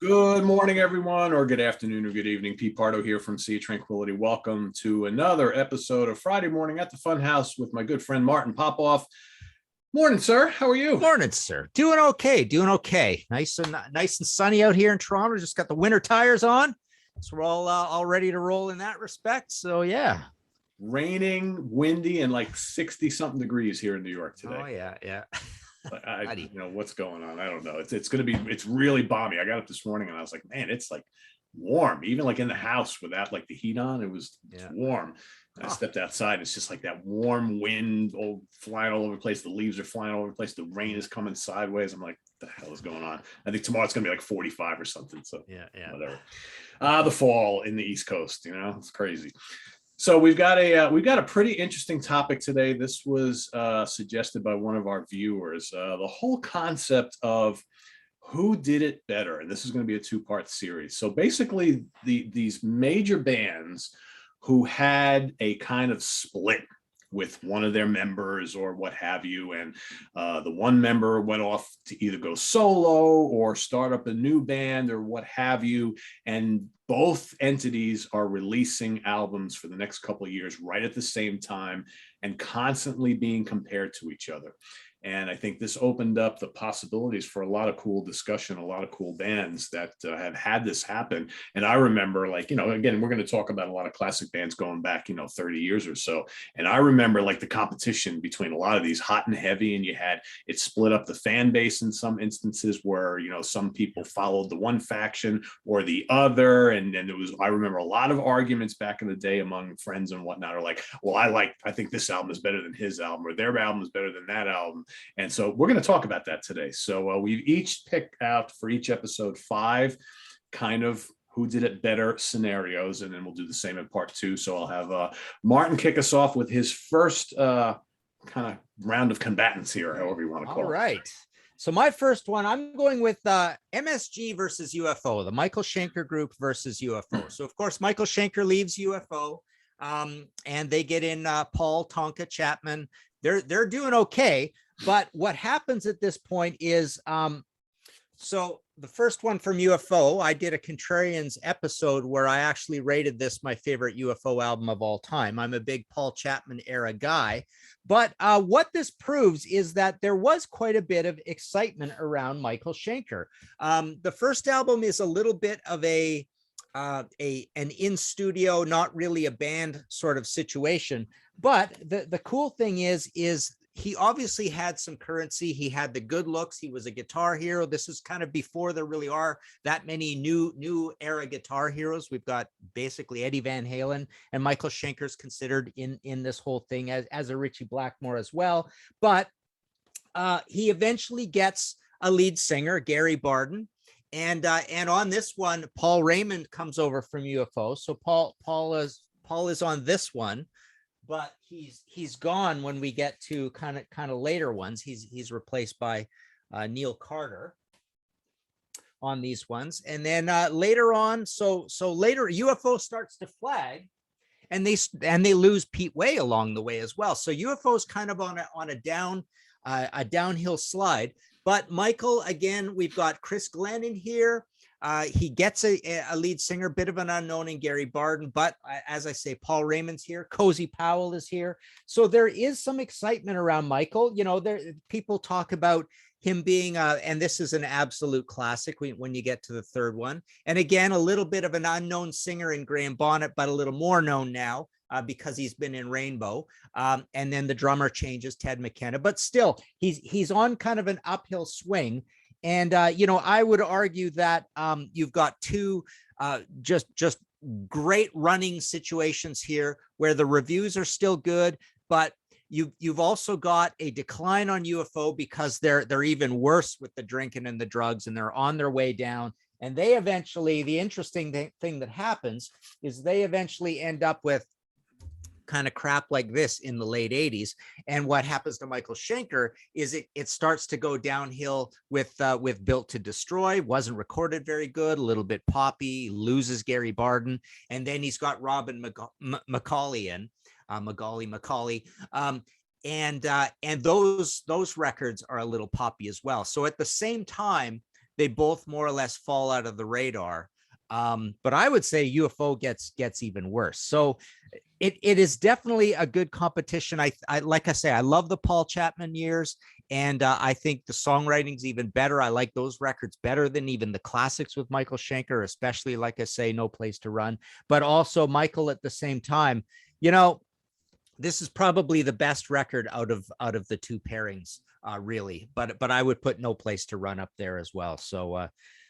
Good morning, everyone, or good afternoon, or good evening. Pete Pardo here from Sea Tranquility. Welcome to another episode of Friday Morning at the Funhouse with my good friend Martin Popoff. Morning, sir. How are you? Morning, sir. Doing okay. Nice and sunny out here in Toronto. Just got the winter tires on, so we're all ready to roll in that respect. So yeah. Raining, windy, and like 60 something degrees here in New York today. Oh yeah. What's going on? I don't know. It's really balmy. I got up this morning and I was like, man, it's like warm, even like in the house without like the heat on. It's warm. And I stepped outside. It's just like that warm wind flying all over the place. The leaves are flying all over the place. The rain is coming sideways. I'm like, what the hell is going on? I think tomorrow it's gonna be like 45 or something. So yeah. Whatever. The fall in the East Coast, it's crazy. So we've got a pretty interesting topic today. This was suggested by one of our viewers. The whole concept of who did it better, and this is going to be a two-part series. So basically, these major bands who had a kind of split with one of their members or what have you, and the one member went off to either go solo or start up a new band or what have you, and both entities are releasing albums for the next couple of years right at the same time and constantly being compared to each other. And I think this opened up the possibilities for a lot of cool discussion, a lot of cool bands that have had this happen. And I remember, again, we're going to talk about a lot of classic bands going back, 30 years or so. And I remember like the competition between a lot of these hot and heavy, and it split up the fan base in some instances where, some people followed the one faction or the other. And then I remember a lot of arguments back in the day among friends and whatnot are like, well, I think this album is better than his album, or their album is better than that album. And so we're going to talk about that today. So we've each picked out for each episode 5 kind of who did it better scenarios, and then we'll do the same in part 2. So I'll have Martin kick us off with his first kind of round of combatants here, however you want to call it. All right. So my first one, I'm going with MSG versus UFO, the Michael Schenker group versus UFO. So of course, Michael Schenker leaves UFO, and they get in Paul, Tonka, Chapman. They're doing okay. But what happens at this point is, so the first one from UFO, I did a Contrarians episode where I actually rated this my favorite UFO album of all time. I'm a big Paul Chapman era guy. But what this proves is that there was quite a bit of excitement around Michael Schenker. The first album is a little bit of an in studio, not really a band sort of situation. But the cool thing is he obviously had some currency. He had the good looks. He was a guitar hero. This is kind of before there really are that many new era guitar heroes. We've got basically Eddie Van Halen, and Michael Schenker's considered in this whole thing as a Ritchie Blackmore as well. But he eventually gets a lead singer, Gary Barden. And on this one, Paul Raymond comes over from UFO. So Paul is on this one. But he's gone when we get to kind of later ones. He's replaced by Neil Carter on these ones, and then later on, so later UFO starts to flag, and they lose Pete Way along the way as well. So UFO is kind of on a downhill slide. But Michael, again, we've got Chris Glenn in here. He gets a lead singer, bit of an unknown in Gary Barden, but as I say, Paul Raymond's here, Cozy Powell is here. So there is some excitement around Michael. People talk about him being, and this is an absolute classic when you get to the third one. And again, a little bit of an unknown singer in Graham Bonnet, but a little more known now because he's been in Rainbow. And then the drummer changes, Ted McKenna, but still he's on kind of an uphill swing. And, I would argue that you've got two just great running situations here where the reviews are still good, but you've also got a decline on UFO because they're even worse with the drinking and the drugs, and they're on their way down. And they eventually, the interesting thing that happens is they eventually end up with kind of crap like this in the late 80s. And what happens to Michael Schenker is it starts to go downhill with Built to Destroy. Wasn't recorded very good, a little bit poppy, loses Gary Barden, and then he's got Robin Macaulay in Macaulay. And those records are a little poppy as well. So at the same time, they both more or less fall out of the radar. But I would say UFO gets even worse. So it is definitely a good competition. I like I say, I love the Paul Chapman years, and I think the songwriting's even better. I like those records better than even the classics with Michael Schenker, especially, like I say, No Place to Run. But also Michael at the same time, this is probably the best record out of the two pairings, really. But I would put No Place to Run up there as well.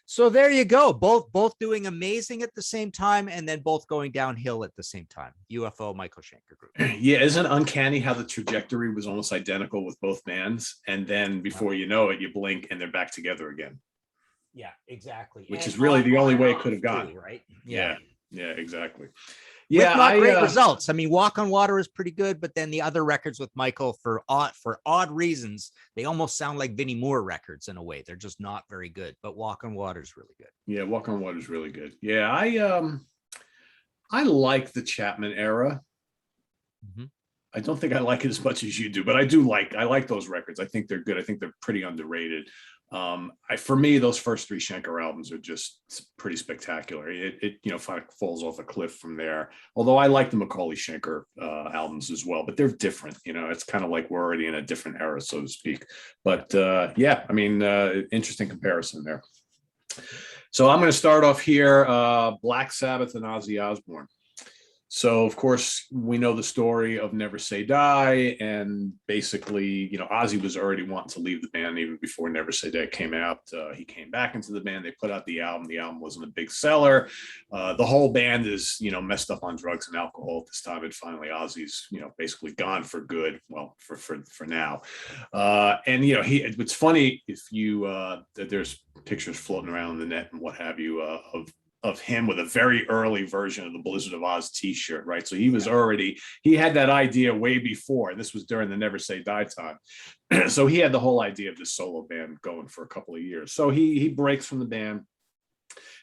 So there you go. Both doing amazing at the same time, and then both going downhill at the same time. UFO, Michael Schenker Group. Yeah, isn't it uncanny how the trajectory was almost identical with both bands, and then before you know it, you blink and they're back together again. Yeah, exactly. Which and is really the only way it on could have gone, too, right? Yeah, exactly. With Yeah, not great results. I mean, Walk on Water is pretty good, but then the other records with Michael, for odd reasons, they almost sound like Vinnie Moore records in a way. They're just not very good. But Walk on Water is really good. Yeah, Walk on Water is really good. Yeah, I like the Chapman era. Mm-hmm. I don't think I like it as much as you do, but I like those records. I think they're good. I think they're pretty underrated. For me, those first three Schenker albums are just pretty spectacular. It falls off a cliff from there. Although I like the Macaulay Schenker albums as well, but they're different. It's kind of like we're already in a different era, so to speak. But interesting comparison there. So I'm going to start off here. Black Sabbath and Ozzy Osbourne. So, of course, we know the story of Never Say Die. And basically, Ozzy was already wanting to leave the band even before Never Say Die came out. He came back into the band. They put out the album. The album wasn't a big seller. The whole band is, messed up on drugs and alcohol at this time. And finally, Ozzy's, basically gone for good. Well, for now. It's funny if that there's pictures floating around the net and what have you of him with a very early version of the Blizzard of Oz t-shirt, right? So he had that idea way before. This was during the Never Say Die time. So he had the whole idea of this solo band going for a couple of years. So he breaks from the band.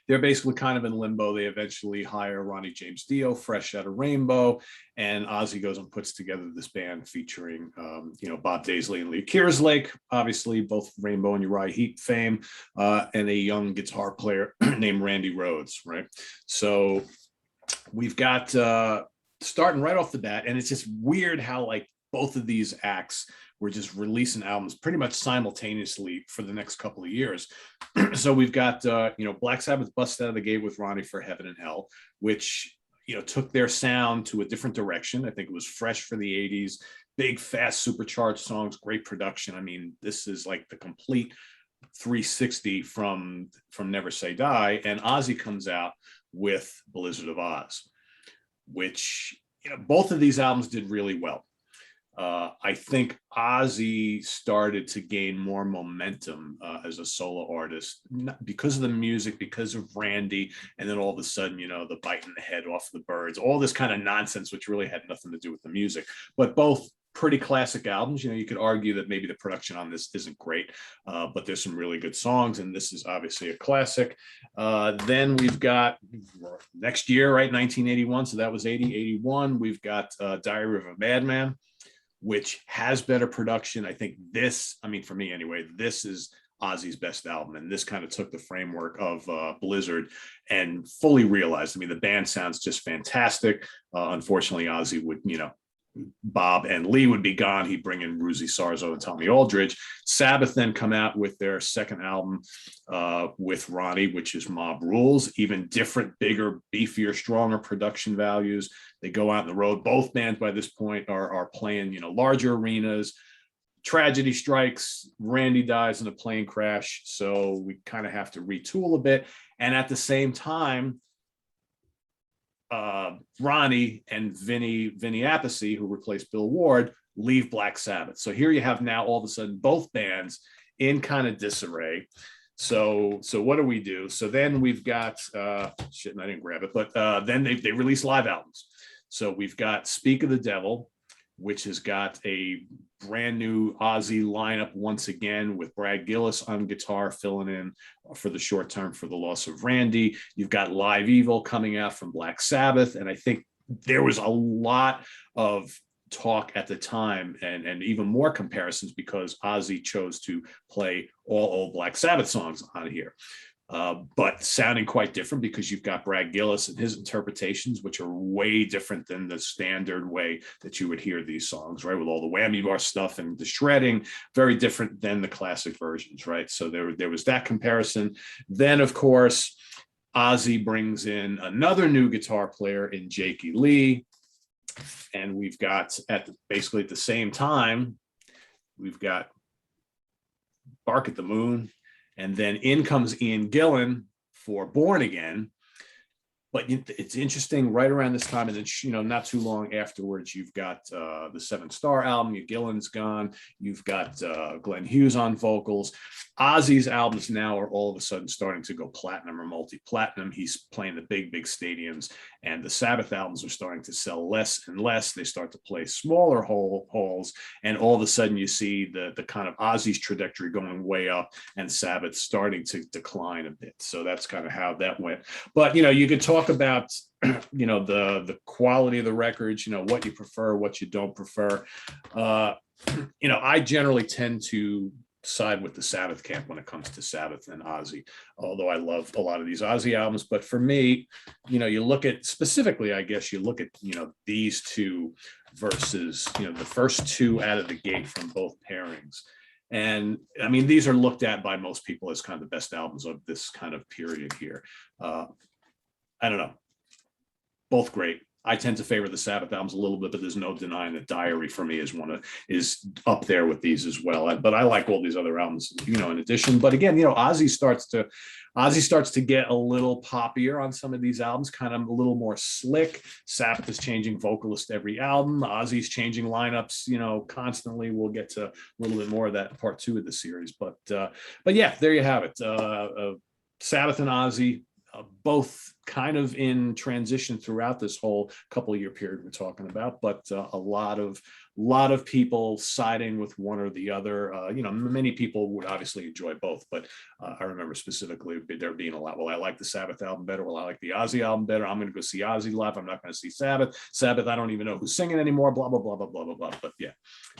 They're basically kind of in limbo. They eventually hire Ronnie James Dio, fresh out of Rainbow, and Ozzy goes and puts together this band featuring, Bob Daisley and Lee Kerslake, obviously both Rainbow and Uriah Heep fame, and a young guitar player named Randy Rhoads, right? So we've got starting right off the bat, and it's just weird how like both of these acts were just releasing albums pretty much simultaneously for the next couple of years. So we've got, Black Sabbath busted out of the gate with Ronnie for Heaven and Hell, which, took their sound to a different direction. I think it was fresh for the 80s, big, fast, supercharged songs, great production. I mean, this is like the complete 360 from Never Say Die. And Ozzy comes out with Blizzard of Oz, which, both of these albums did really well. I think Ozzy started to gain more momentum as a solo artist because of the music, because of Randy, and then all of a sudden, the biting the head off the birds, all this kind of nonsense, which really had nothing to do with the music. But both pretty classic albums. You could argue that maybe the production on this isn't great, but there's some really good songs, and this is obviously a classic. Then we've got next year, right, 1981. So that was 81. We've got Diary of a Madman, which has better production. I think for me anyway, this is Ozzy's best album. And this kind of took the framework of Blizzard and fully realized, the band sounds just fantastic. Unfortunately, Ozzy would, Bob and Lee would be gone. He'd bring in Ruzi Sarzo and Tommy Aldridge. Sabbath then come out with their second album with Ronnie, which is Mob Rules, even different, bigger, beefier, stronger production values. They go out on the road. Both bands by this point are playing, larger arenas. Tragedy strikes. Randy dies in a plane crash. So we kind of have to retool a bit. And at the same time, Ronnie and Vinny Appice, who replaced Bill Ward, leave Black Sabbath. So here you have now all of a sudden both bands in kind of disarray. So what do we do? So then we've got and I didn't grab it, but then they release live albums. So we've got Speak of the Devil, which has got a brand new Ozzy lineup once again with Brad Gillis on guitar filling in for the short term for the loss of Randy. You've got Live Evil coming out from Black Sabbath. And I think there was a lot of talk at the time, and even more comparisons because Ozzy chose to play all old Black Sabbath songs on here. But sounding quite different because you've got Brad Gillis and his interpretations, which are way different than the standard way that you would hear these songs, right? With all the whammy bar stuff and the shredding, very different than the classic versions, right? So there was that comparison. Then, of course, Ozzy brings in another new guitar player in Jakey Lee. And we've got basically at the same time, we've got Bark at the Moon. And then in comes Ian Gillen for Born Again. But it's interesting, right around this time, and then, not too long afterwards, you've got the Seven Star album. Gillen's gone. You've got Glenn Hughes on vocals. Ozzy's albums now are all of a sudden starting to go platinum or multi-platinum. He's playing the big stadiums, and the Sabbath albums are starting to sell less and less. They start to play smaller halls, and all of a sudden you see the kind of Ozzy's trajectory going way up, and Sabbath starting to decline a bit. So that's kind of how that went. But you could talk about the quality of the records, what you prefer, what you don't prefer. I generally tend to side with the Sabbath camp when it comes to Sabbath and Ozzy, although I love a lot of these Ozzy albums. But for me, you look at specifically, I guess you look at these two versus the first two out of the gate from both pairings. And I mean, these are looked at by most people as kind of the best albums of this kind of period here. I don't know. Both great. I tend to favor the Sabbath albums a little bit, but there's no denying that Diary for me is up there with these as well. But I like all these other albums, in addition. But again, Ozzy starts to get a little poppier on some of these albums, kind of a little more slick. Sabbath is changing vocalist every album. Ozzy's changing lineups, constantly. We'll get to a little bit more of that in part 2 of the series. But yeah, there you have it. Sabbath and Ozzy. Both kind of in transition throughout this whole couple year period we're talking about, but a lot of people siding with one or the other. Many people would obviously enjoy both, but I remember specifically there being a lot. Well, I like the Sabbath album better. Well, I like the Ozzy album better. I'm going to go see Ozzy live. I'm not going to see Sabbath. I don't even know who's singing anymore. Blah blah blah blah blah blah blah. But yeah,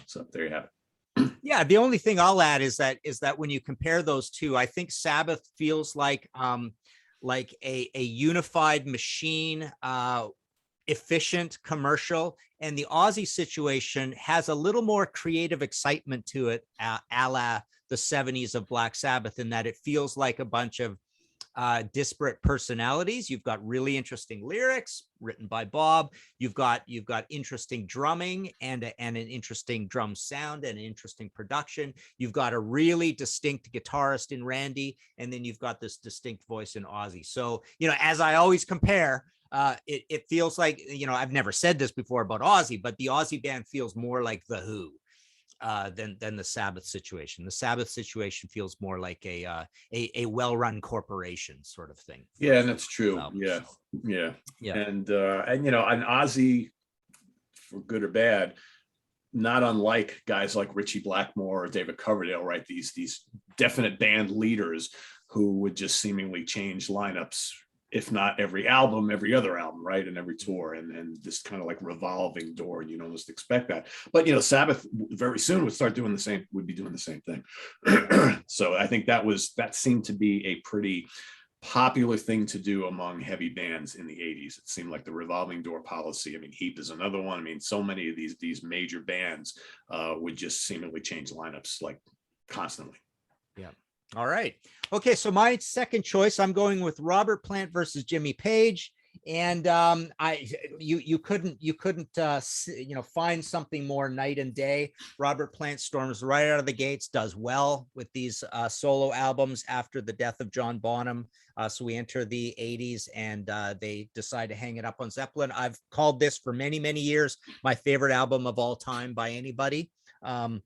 so there you have it. Yeah, the only thing I'll add is that when you compare those two, I think Sabbath feels like a unified machine, efficient commercial, and the Ozzy situation has a little more creative excitement to it, a la the 70s of Black Sabbath, in that it feels like a bunch of disparate personalities. You've got really interesting lyrics written by Bob. You've got interesting drumming and an interesting drum sound and an interesting production. You've got a really distinct guitarist in Randy, and then you've got this distinct voice in Ozzy. So, as I always compare, it feels like, I've never said this before about Ozzy, but the Ozzy band feels more like The Who than the Sabbath situation. The Sabbath situation feels more like a well-run corporation sort of thing. Yeah, and that's true. Yeah. And Ozzy, for good or bad, not unlike guys like Ritchie Blackmore or David Coverdale, right? These definite band leaders who would just seemingly change lineups, if not every album, every other album, right? And every tour, and this kind of like revolving door. You almost expect that. But, Sabbath very soon would be doing the same thing. So I think that seemed to be a pretty popular thing to do among heavy bands in the 80s. It seemed like the revolving door policy. I mean, Heap is another one. I mean, so many of these major bands would just seemingly change lineups like constantly. Yeah. All right. Okay. So my second choice, I'm going with Robert Plant versus Jimmy Page. And you couldn't find something more night and day. Robert Plant storms right out of the gates, does well with these solo albums after the death of John Bonham. So we enter the 80s, and they decide to hang it up on Zeppelin. I've called this for many, many years my favorite album of all time by anybody. I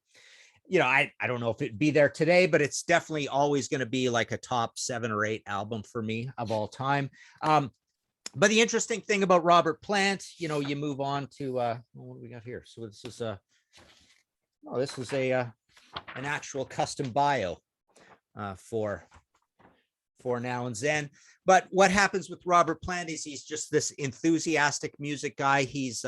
don't know if it'd be there today, but it's definitely always going to be like a top 7 or 8 album for me of all time. But the interesting thing about Robert Plant, you move on to what do we got here? So this is an actual custom bio for for now and then. But what happens with Robert Plant is he's just this enthusiastic music guy. He's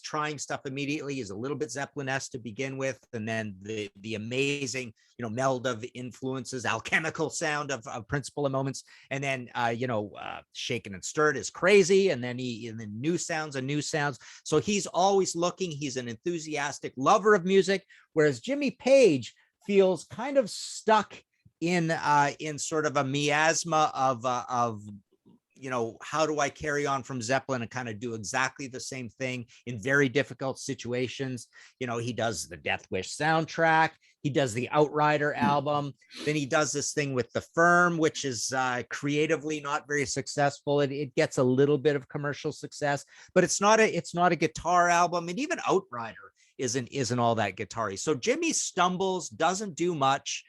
trying stuff immediately. He's a little bit Zeppelin-esque to begin with, and then the amazing, meld of influences, alchemical sound of Principle of Moments, and then Shaken and Stirred is crazy, and then new sounds and new sounds. So he's always looking. He's an enthusiastic lover of music, whereas Jimmy Page feels kind of stuck in sort of a miasma of how do I carry on from Zeppelin and kind of do exactly the same thing in very difficult situations. He does the Death Wish soundtrack, he does the Outrider album, then he does this thing with The Firm, which is creatively not very successful. It gets a little bit of commercial success, but it's not a guitar album, and even Outrider isn't all that guitar-y. So Jimmy stumbles, doesn't do much.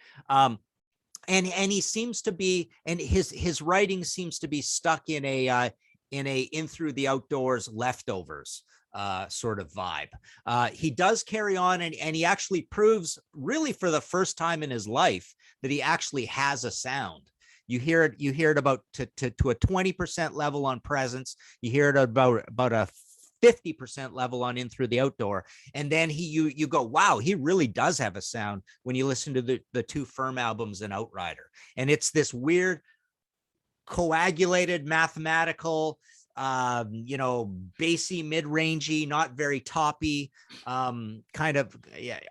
And he seems to be, and his writing seems to be stuck in a In Through the Outdoors leftovers sort of vibe. He does carry on, and he actually proves, really for the first time in his life, that he actually has a sound. You hear it about to a 20% level on Presence. You hear it about a 50% level on In Through the Outdoor, and then you go, wow, he really does have a sound when you listen to the two Firm albums and Outrider. And it's this weird coagulated mathematical bassy, mid-rangey, not very toppy, kind of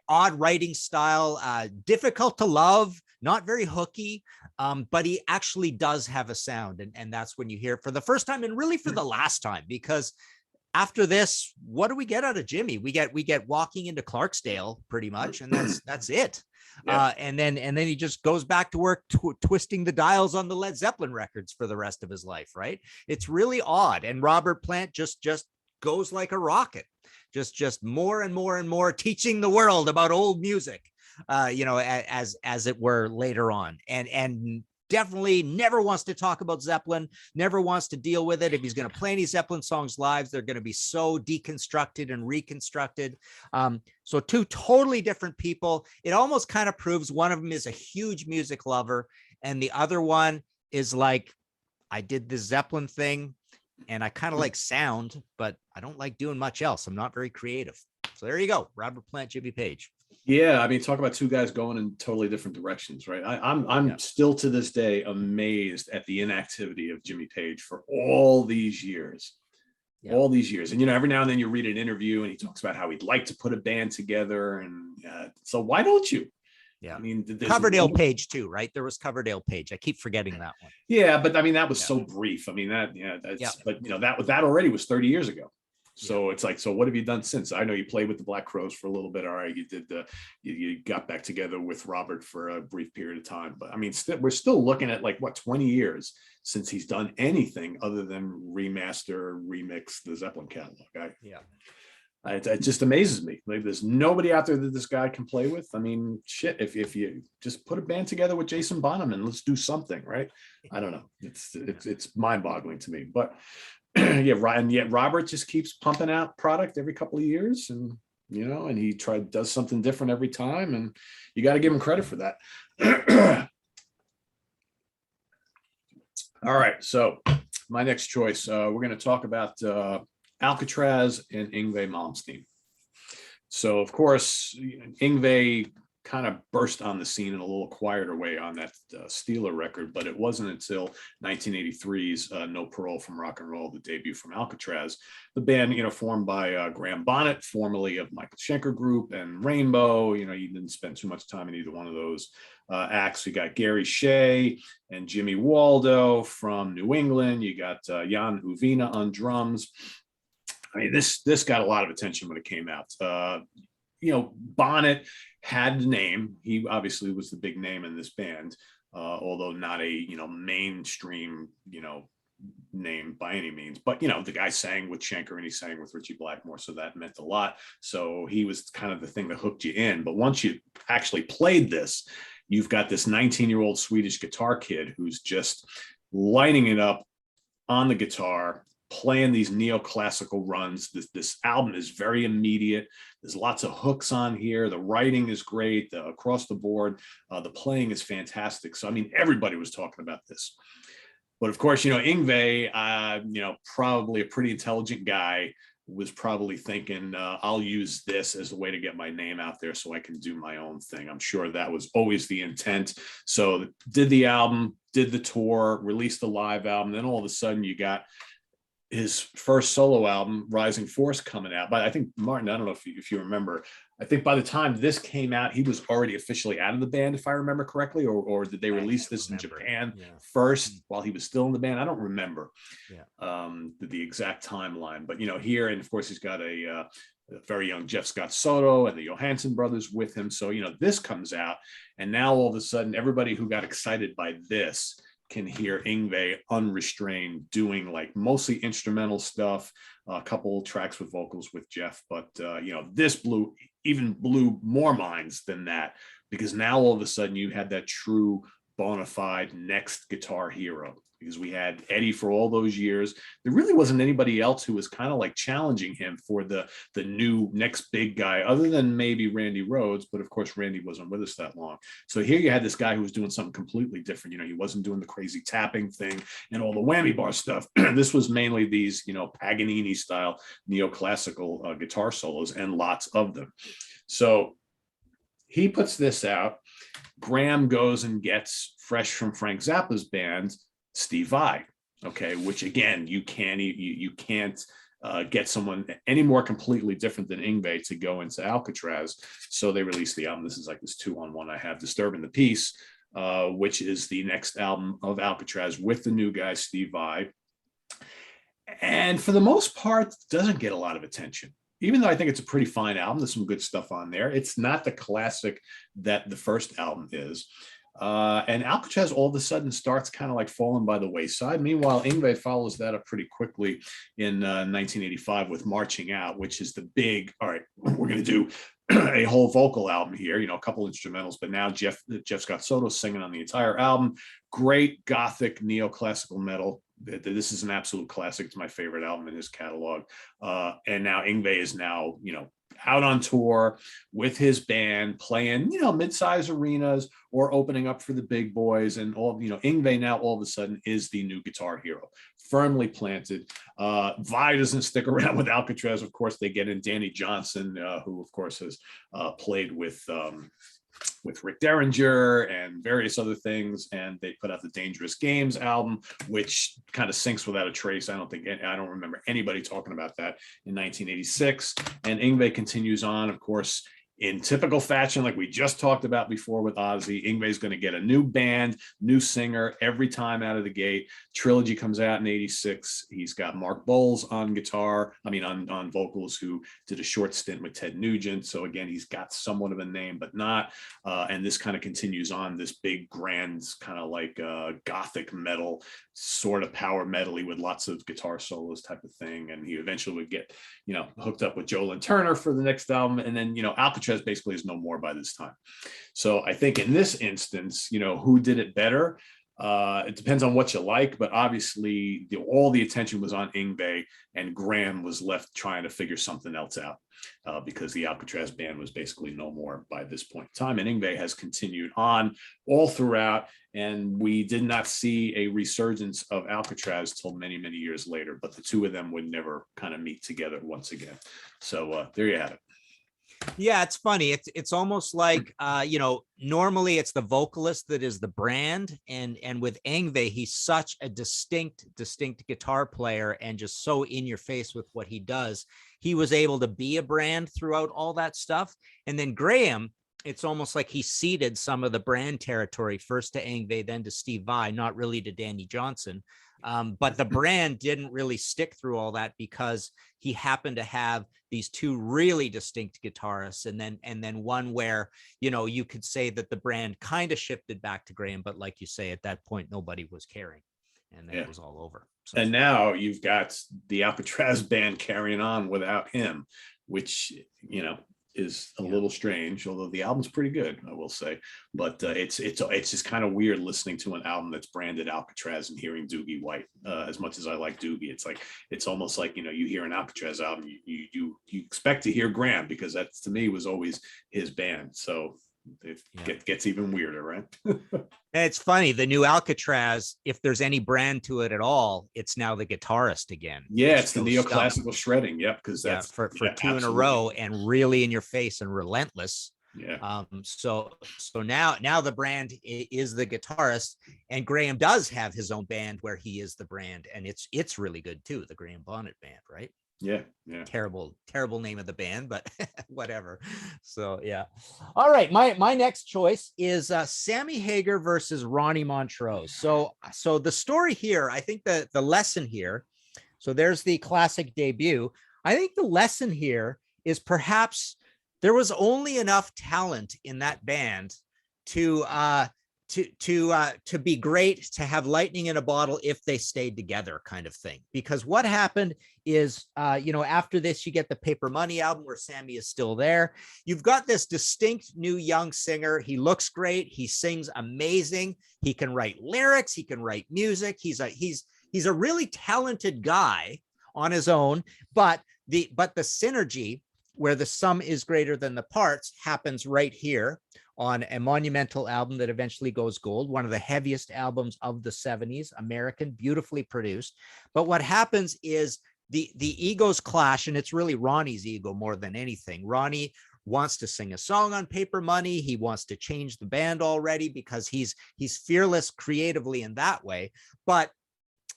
odd writing style, difficult to love, not very hooky, but he actually does have a sound, and that's when you hear it for the first time, and really for the last time, because after this, what do we get out of Jimmy? We get Walking into Clarksdale, pretty much, and that's it. Yeah. And then he just goes back to work twisting the dials on the Led Zeppelin records for the rest of his life, right? It's really odd. And Robert Plant just goes like a rocket, just more and more and more, teaching the world about old music, as it were later on, and definitely never wants to talk about Zeppelin, never wants to deal with it. If he's going to play any Zeppelin songs live, they're going to be so deconstructed and reconstructed. So two totally different people. It almost kind of proves one of them is a huge music lover, and the other one is like, I did this Zeppelin thing, and I kind of like sound, but I don't like doing much else. I'm not very creative. So there you go, Robert Plant, Jimmy Page. Yeah, I mean, talk about two guys going in totally different directions, right? I'm still to this day amazed at the inactivity of Jimmy Page for all these years. Yeah. All these years. And, every now and then you read an interview and he talks about how he'd like to put a band together. And so why don't you? Yeah. I mean, Coverdale Page too, right? There was Coverdale Page. I keep forgetting that one. Yeah, but I mean, that was so brief. I mean, but that already was 30 years ago. So it's like, so what have you done since? I know you played with the Black Crowes for a little bit. All right, you did you got back together with Robert for a brief period of time. But I mean, we're still looking at 20 years since he's done anything other than remaster, remix the Zeppelin catalog. It just amazes me. Like, there's nobody out there that this guy can play with. I mean, shit, if you just put a band together with Jason Bonham and let's do something, right? I don't know. It's mind-boggling to me, but. And yet Robert just keeps pumping out product every couple of years, and and he does something different every time, and you got to give him credit for that. All right, so my next choice, we're going to talk about Alcatraz and Yngwie Malmsteen. So of course, Yngwie kind of burst on the scene in a little quieter way on that Steeler record, but it wasn't until 1983's No Parole from Rock and Roll, the debut from Alcatraz, the band, formed by Graham Bonnet, formerly of Michael Schenker Group and Rainbow. You didn't spend too much time in either one of those acts. You got Gary Shea and Jimmy Waldo from New England. You got Jan Uvina on drums. I mean, this got a lot of attention when it came out. Bonnet had the name. He obviously was the big name in this band, although not a mainstream name by any means. But the guy sang with Schenker and he sang with Ritchie Blackmore, so that meant a lot. So he was kind of the thing that hooked you in. But once you actually played this, you've got this 19-year-old Swedish guitar kid who's just lighting it up on the guitar, playing these neoclassical runs. This album is very immediate. There's lots of hooks on here. The writing is great across the board. The playing is fantastic. So, I mean, everybody was talking about this. But of course, Yngwie, probably a pretty intelligent guy, was probably thinking, I'll use this as a way to get my name out there so I can do my own thing. I'm sure that was always the intent. So did the album, did the tour, released the live album. Then all of a sudden you got his first solo album, Rising Force, coming out. But I think, Martin, I don't know if you remember, I think by the time this came out, he was already officially out of the band, if I remember correctly, or did they release this in Japan first while he was still in the band? I don't remember the exact timeline, but here, and of course he's got a very young Jeff Scott Soto and the Johansson brothers with him. So, this comes out, and now all of a sudden everybody who got excited by this can hear Yngwie unrestrained doing like mostly instrumental stuff, a couple tracks with vocals with Jeff. But, this blew more minds than that, because now all of a sudden you had that true bona fide next guitar hero, because we had Eddie for all those years. There really wasn't anybody else who was kind of like challenging him for the new next big guy, other than maybe Randy Rhoads. But of course, Randy wasn't with us that long. So here you had this guy who was doing something completely different. He wasn't doing the crazy tapping thing and all the whammy bar stuff. This was mainly these, Paganini style neoclassical guitar solos, and lots of them. So he puts this out. Graham goes and gets, fresh from Frank Zappa's band, Steve Vai, okay, which again, you can't get someone any more completely different than Yngwie to go into Alcatraz. So they released the album. This is like this 2-on-1 I have, Disturbing the Peace, which is the next album of Alcatraz with the new guy, Steve Vai. And for the most part, doesn't get a lot of attention, even though I think it's a pretty fine album. There's some good stuff on there. It's not the classic that the first album is. And Alcatraz all of a sudden starts kind of like falling by the wayside. Meanwhile, Yngwie follows that up pretty quickly in 1985 with Marching Out, which is the big, all right, we're going to do a whole vocal album here, a couple instrumentals, but now Jeff Scott Soto singing on the entire album. Great gothic neoclassical metal. This is an absolute classic. It's my favorite album in his catalog. And now Yngwie is now, out on tour with his band, playing, mid-size arenas or opening up for the big boys, and all, Yngwie now all of a sudden is the new guitar hero, firmly planted. Vai doesn't stick around with Alcatraz. Of course, they get in Danny Johnson, who of course has played with Rick Derringer and various other things, and they put out the Dangerous Games album, which kind of sinks without a trace. I don't remember anybody talking about that in 1986. And Yngwie continues on, of course, in typical fashion, like we just talked about before with Ozzy. Yngwie's going to get a new band, new singer every time out of the gate. Trilogy comes out in 86. He's got Mark Bowles on guitar, on vocals, who did a short stint with Ted Nugent. So again, he's got somewhat of a name, but not. And this kind of continues on, this big, grand, kind of like gothic metal, sort of power metal-y with lots of guitar solos type of thing. And he eventually would get, hooked up with Joe Lynn Turner for the next album. And then, Alcatraz basically is no more by this time. So I think in this instance, who did it better? It depends on what you like, but obviously all the attention was on Yngwie, and Graham was left trying to figure something else out, because the Alcatraz band was basically no more by this point in time. And Yngwie has continued on all throughout, and we did not see a resurgence of Alcatraz till many, many years later, but the two of them would never kind of meet together once again. So there you have it. Yeah, it's funny. It's almost like normally it's the vocalist that is the brand, and with Yngwie, he's such a distinct guitar player and just so in your face with what he does. He was able to be a brand throughout all that stuff. And then Graham, it's almost like he ceded some of the brand territory first to Yngwie, then to Steve Vai, not really to Danny Johnson. But the brand didn't really stick through all that, because he happened to have these two really distinct guitarists, and then one where, you could say that the brand kind of shifted back to Graham, but like you say, at that point, nobody was caring, and then it was all over. So, and now you've got the Alcatraz band carrying on without him, which, is a little strange, although the album's pretty good, I will say. But it's just kind of weird listening to an album that's branded Alcatraz and hearing Doogie White. As much as I like Doogie, it's almost like, you hear an Alcatraz album, you expect to hear Graham, because that to me was always his band. So it Yeah. gets even weirder, right? And it's funny, the new Alcatraz, if there's any brand to it at all, it's now the guitarist again. Yeah, it's the Joe Stump. neoclassical shredding. Yep, because Yeah, that's for yeah, two in a absolutely. row and really in your face and relentless. Yeah. So now the brand is the guitarist, and Graham does have his own band where he is the brand, and it's really good too. The Graham Bonnet Band, right? Yeah. Yeah. Terrible name of the band, but whatever. So yeah. All right, my next choice is Sammy Hager versus Ronnie Montrose. So the story here, I think the lesson here. So there's the classic debut. I think the lesson here is perhaps there was only enough talent in that band to be great, to have lightning in a bottle if they stayed together, kind of thing. Because what happened is, after this, you get the Paper Money album where Sammy is still there. You've got this distinct new young singer. He looks great. He sings amazing. He can write lyrics. He can write music. He's a really talented guy on his own, but the synergy where the sum is greater than the parts happens right here on a monumental album that eventually goes gold, one of the heaviest albums of the 70s, American, beautifully produced. But what happens is the egos clash, and it's really Ronnie's ego more than anything. Ronnie wants to sing a song on Paper Money. He wants to change the band already because he's fearless creatively in that way. But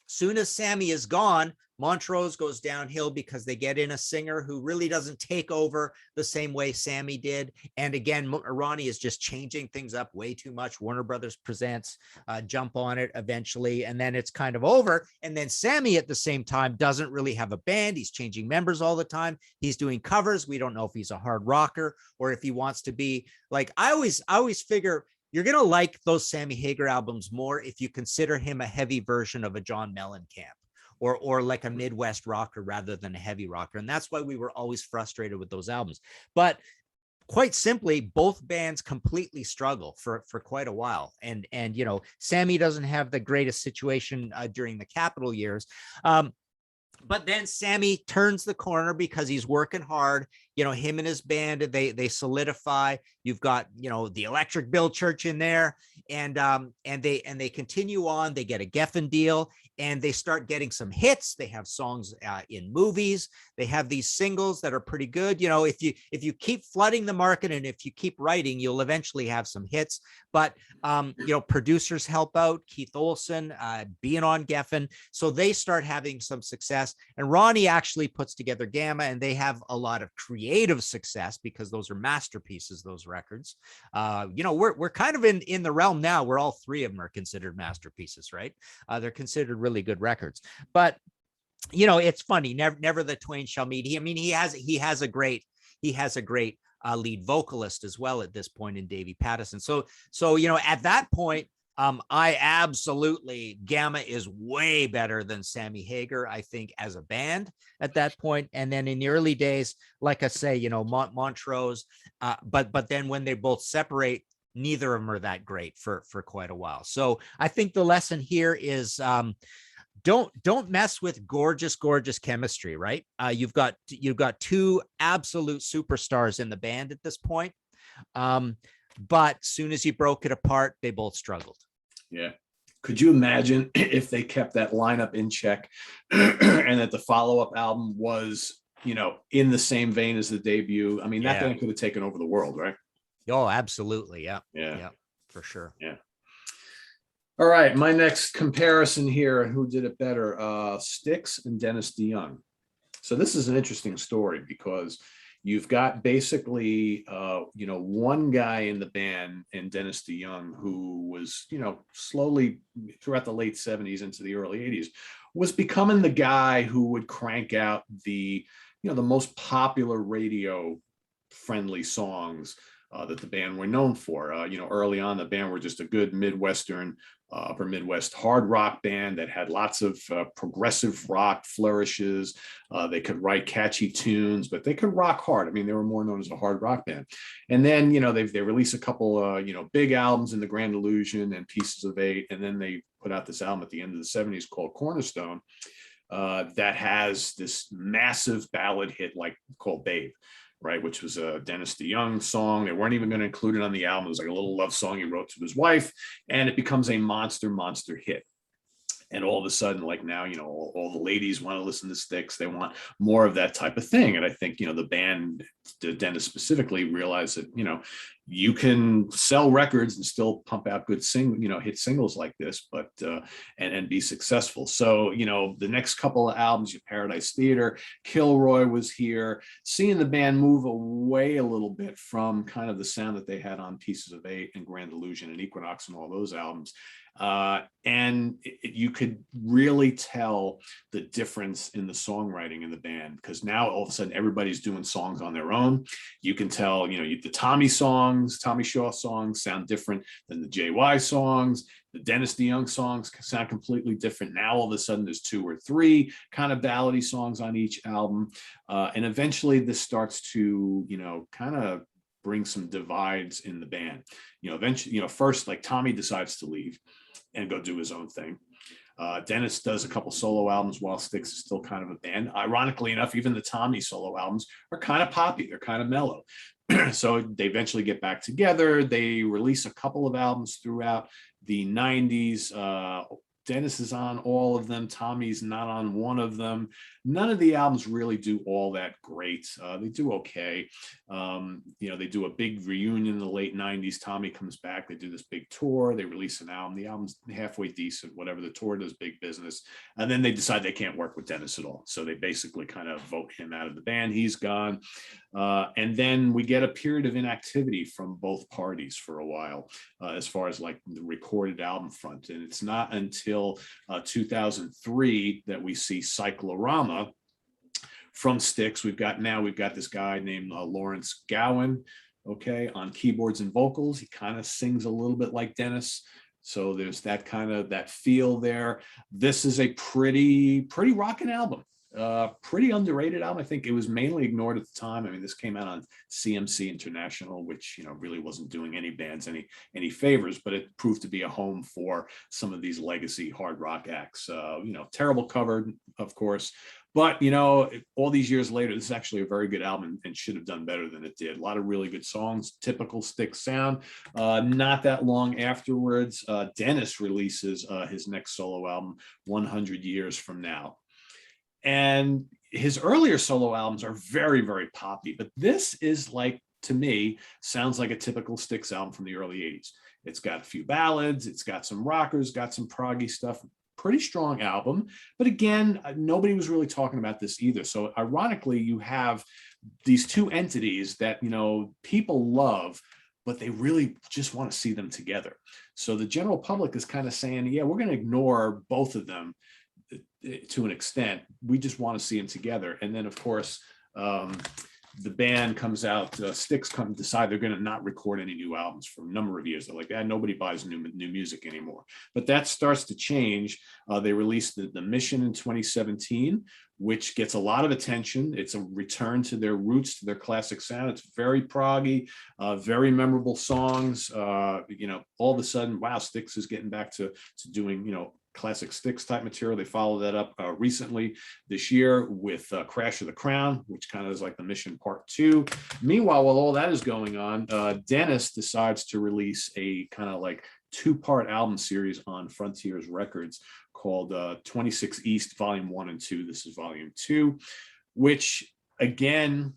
soon as Sammy is gone, Montrose goes downhill because they get in a singer who really doesn't take over the same way Sammy did. And again, Ronnie is just changing things up way too much. Warner Brothers presents, jump on it eventually, and then it's kind of over. And then Sammy at the same time doesn't really have a band. He's changing members all the time. He's doing covers. We don't know if he's a hard rocker or if he wants to be like, I always figure you're going to like those Sammy Hager albums more if you consider him a heavy version of a John Mellencamp or like a Midwest rocker rather than a heavy rocker. And that's why we were always frustrated with those albums. But quite simply, both bands completely struggle for quite a while. And Sammy doesn't have the greatest situation during the Capitol years. But then Sammy turns the corner because he's working hard. Him and his band, they solidify. You've got, the Electric Bill Church in there, and they continue on. They get a Geffen deal, and they start getting some hits. They have songs in movies. They have these singles that are pretty good. If you keep flooding the market and if you keep writing, you'll eventually have some hits. But producers help out. Keith Olsen being on Geffen, so they start having some success. And Ronnie actually puts together Gamma, and they have a lot of creative success because those are masterpieces, those records. We're kind of in the realm now where all three of them are considered masterpieces, right? They're considered really good records. But it's funny, never the twain shall meet. He has a great lead vocalist as well at this point in Davey Pattison. So at that point, I absolutely, Gamma is way better than Sammy Hager, I think, as a band at that point. And then in the early days, like I say, Montrose, but then when they both separate, neither of them are that great for quite a while. So I think the lesson here is, don't mess with gorgeous chemistry, right? You've got two absolute superstars in the band at this point. But soon as you broke it apart, they both struggled. Yeah. Could you imagine if they kept that lineup in check and that the follow-up album was, in the same vein as the debut? I mean, that band could have taken over the world, right? Oh, absolutely. Yeah. Yeah. For sure. Yeah. All right. My next comparison here, who did it better? Styx and Dennis DeYoung. So this is an interesting story because you've got basically, one guy in the band, and Dennis DeYoung, who was, slowly throughout the late 70s into the early 80s, was becoming the guy who would crank out the most popular radio friendly songs that the band were known for. Early on, the band were just a good Midwestern, upper Midwest hard rock band that had lots of progressive rock flourishes. They could write catchy tunes, but they could rock hard. I mean, they were more known as a hard rock band. And then, they released a couple, big albums in the Grand Illusion and Pieces of Eight. And then they put out this album at the end of the 70s called Cornerstone that has this massive ballad hit called Babe. right, which was a Dennis DeYoung song. They weren't even going to include it on the album. It was like a little love song he wrote to his wife, and it becomes a monster hit. And all of a sudden, like now, all the ladies want to listen to Styx. They want more of that type of thing. And I think, the band, Dennis specifically, realized that, you can sell records and still pump out good hit singles like this, but and be successful. So, the next couple of albums, Paradise Theater, Kilroy was here, seeing the band move away a little bit from kind of the sound that they had on Pieces of Eight and Grand Illusion and Equinox and all those albums. And you could really tell the difference in the songwriting in the band, because now all of a sudden everybody's doing songs on their own. You can tell, the Tommy Shaw songs sound different than the JY songs. The Dennis DeYoung songs sound completely different. Now all of a sudden there's 2 or 3 kind of ballady songs on each album. And eventually this starts to, kind of bring some divides in the band. Eventually, first, like Tommy decides to leave and go do his own thing. Dennis does a couple solo albums while Styx is still kind of a band. Ironically enough, even the Tommy solo albums are kind of poppy. They're kind of mellow. So they eventually get back together. They release a couple of albums throughout the 90s. Dennis is on all of them. Tommy's not on one of them. None of the albums really do all that great. They do okay. They do a big reunion in the late 90s. Tommy comes back. They do this big tour. They release an album. The album's halfway decent, whatever. The tour does big business. And then they decide they can't work with Dennis at all. So they basically kind of vote him out of the band. He's gone. And then we get a period of inactivity from both parties for a while, as far as like the recorded album front. And it's not until 2003 that we see Cyclorama from Styx. We've got this guy named Lawrence Gowan, on keyboards and vocals. He kind of sings a little bit like Dennis. So there's that kind of that feel there. This is a pretty rocking album. Pretty underrated album. I think it was mainly ignored at the time. I mean, this came out on CMC International, which really wasn't doing any bands any favors, but it proved to be a home for some of these legacy hard rock acts. Terrible cover, of course, but all these years later, this is actually a very good album and should have done better than it did. A lot of really good songs, typical Styx sound. Not that long afterwards, Dennis releases his next solo album, 100 Years From Now. And his earlier solo albums are very, very poppy, but this is like, to me, sounds like a typical Styx album from the early 80s. It's got a few ballads, it's got some rockers, got some proggy stuff, pretty strong album. But again, nobody was really talking about this either. So ironically, you have these two entities that, people love, but they really just want to see them together. So the general public is kind of saying, yeah, we're going to ignore both of them to an extent. We just want to see them together. And then, of course, the band comes out, Styx decide they're going to not record any new albums for a number of years. They're like, nobody buys new music anymore. But that starts to change. They released the Mission in 2017, which gets a lot of attention. It's a return to their roots, to their classic sound. It's very proggy, very memorable songs. All of a sudden, wow, Styx is getting back to doing, classic Styx type material. They followed that up recently this year with Crash of the Crown, which kind of is like the Mission Part 2. Meanwhile, while all that is going on, Dennis decides to release a kind of like 2-part album series on Frontiers Records called 26 East Volume 1 and 2. This is Volume 2, which again,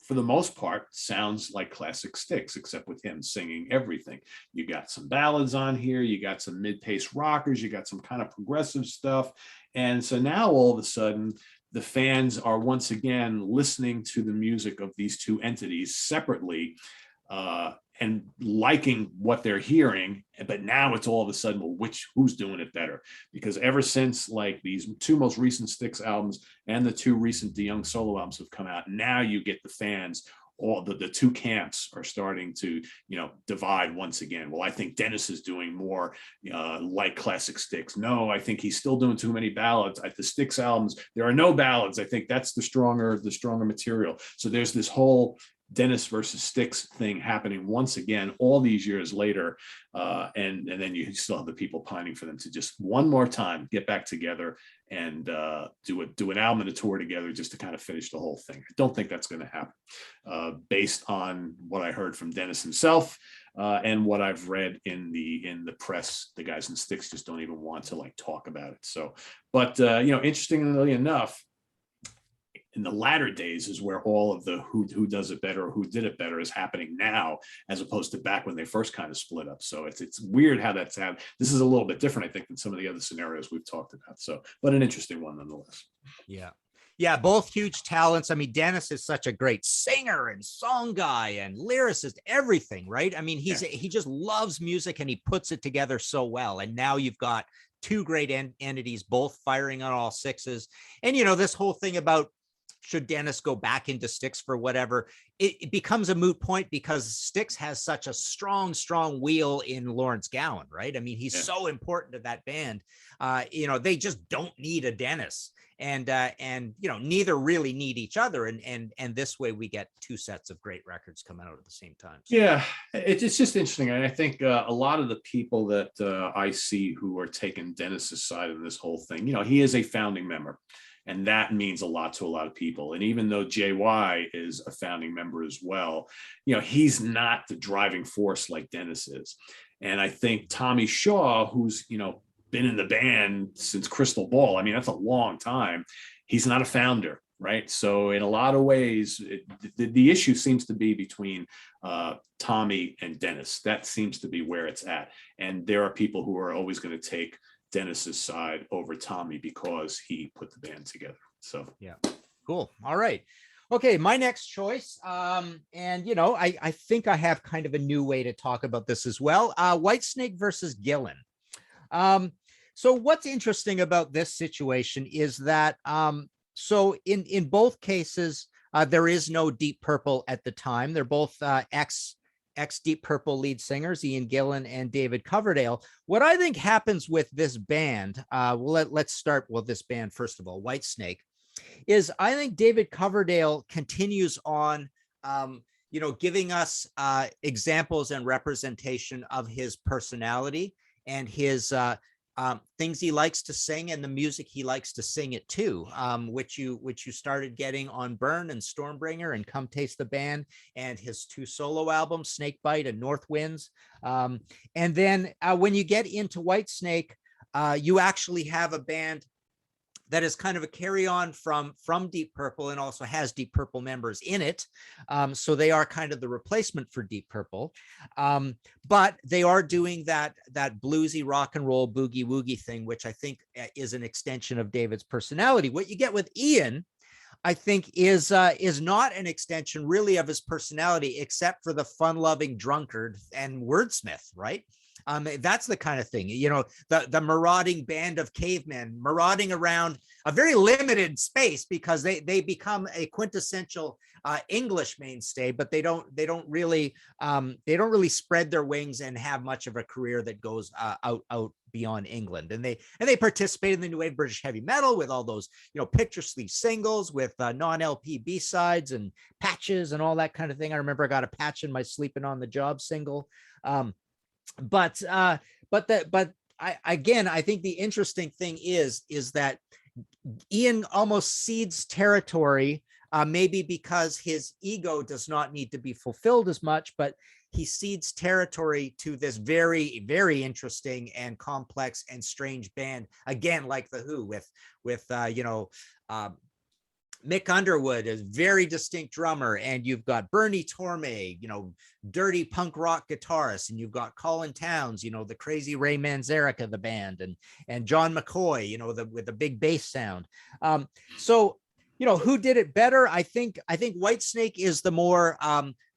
for the most part, sounds like classic Styx, except with him singing everything. You got some ballads on here, you got some mid-pace rockers, you got some kind of progressive stuff. And so now all of a sudden, the fans are once again listening to the music of these two entities separately, and liking what they're hearing. But now it's all of a sudden, well, who's doing it better? Because ever since like these 2 most recent Styx albums and the 2 recent DeYoung solo albums have come out, now you get the fans, all the 2 camps are starting to, divide once again. Well, I think Dennis is doing more like classic Styx. No, I think he's still doing too many ballads. At the Styx albums, there are no ballads. I think that's the stronger material. So there's this whole Dennis versus Styx thing happening once again all these years later, and then you still have the people pining for them to just one more time get back together and do an album and a tour together just to kind of finish the whole thing. I don't think that's going to happen, based on what I heard from Dennis himself, and what I've read in the press. The guys in Styx just don't even want to like talk about it. So, but interestingly enough, in the latter days is where all of the who does it better or who did it better is happening now, as opposed to back when they first kind of split up. So it's weird how that's happened. This is a little bit different, I think, than some of the other scenarios we've talked about. So, but an interesting one nonetheless. Yeah, both huge talents. I mean, Dennis is such a great singer and song guy and lyricist, everything, right? I mean, he just loves music and he puts it together so well. And now you've got two great entities, both firing on all sixes. And, this whole thing about, should Dennis go back into Styx for whatever, it becomes a moot point because Styx has such a strong wheel in Lawrence Gowan, right? I mean, he's so important to that band. They just don't need a Dennis, and neither really need each other. And this way we get two sets of great records coming out at the same time. So. Yeah, it's just interesting. And I think a lot of the people that I see who are taking Dennis's side in this whole thing, he is a founding member. And that means a lot to a lot of people. And even though JY is a founding member as well, he's not the driving force like Dennis is. And I think Tommy Shaw, who's, been in the band since Crystal Ball, I mean, that's a long time. He's not a founder, right? So in a lot of ways, the issue seems to be between Tommy and Dennis. That seems to be where it's at. And there are people who are always going to take Dennis's side over Tommy because he put the band together. So yeah, cool. All right. Okay, my next choice, and I think I have kind of a new way to talk about this as well. Whitesnake versus Gillen. So what's interesting about this situation is that so in both cases there is no Deep Purple at the time. They're both ex Deep Purple lead singers, Ian Gillan and David Coverdale. What I think happens with this band, let's start with this band first of all, Whitesnake, is I think David Coverdale continues on, giving us examples and representation of his personality and his things he likes to sing and the music he likes to sing it to, which you started getting on Burn and Stormbringer and Come Taste the Band and his two solo albums, Snakebite and North Winds. And then when you get into Whitesnake, you actually have a band that is kind of a carry on from Deep Purple and also has Deep Purple members in it. So they are kind of the replacement for Deep Purple. But they are doing that bluesy rock and roll boogie woogie thing, which I think is an extension of David's personality. What you get with Ian, I think, is not an extension really of his personality, except for the fun-loving drunkard and wordsmith, right? That's the kind of thing, the marauding band of cavemen marauding around a very limited space because they become a quintessential English mainstay, but they don't really spread their wings and have much of a career that goes out beyond England. And they participate in the new wave British heavy metal with all those, picture sleeve singles with non-LP B-sides and patches and all that kind of thing. I remember I got a patch in my Sleeping on the Job single. But I think the interesting thing is that Ian almost cedes territory, maybe because his ego does not need to be fulfilled as much, but he cedes territory to this very, very interesting and complex and strange band, again, like the Who, with Mick Underwood is very distinct drummer, and you've got Bernie Torme, dirty punk rock guitarist, and you've got Colin Towns, the crazy Ray Manzarek of the band, and John McCoy, with the big bass sound. So who did it better? I think Whitesnake is the more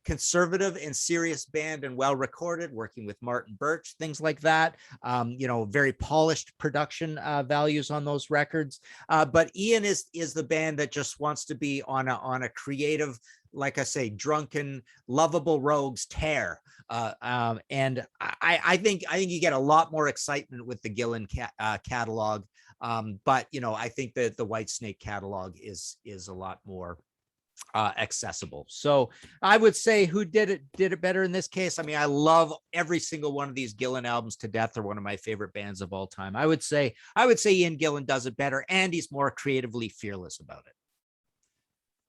conservative and serious band and well recorded, working with Martin Birch, things like that. Very polished production values on those records. But Ian is the band that just wants to be on a creative, like I say, drunken, lovable rogues tear. And I think you get a lot more excitement with the Gillen catalog. But I think that the Whitesnake catalog is a lot more accessible. So I would say who did it better in this case. I mean, I love every single one of these Gillen albums to death. They're one of my favorite bands of all time. I would say Ian Gillen does it better, and he's more creatively fearless about it.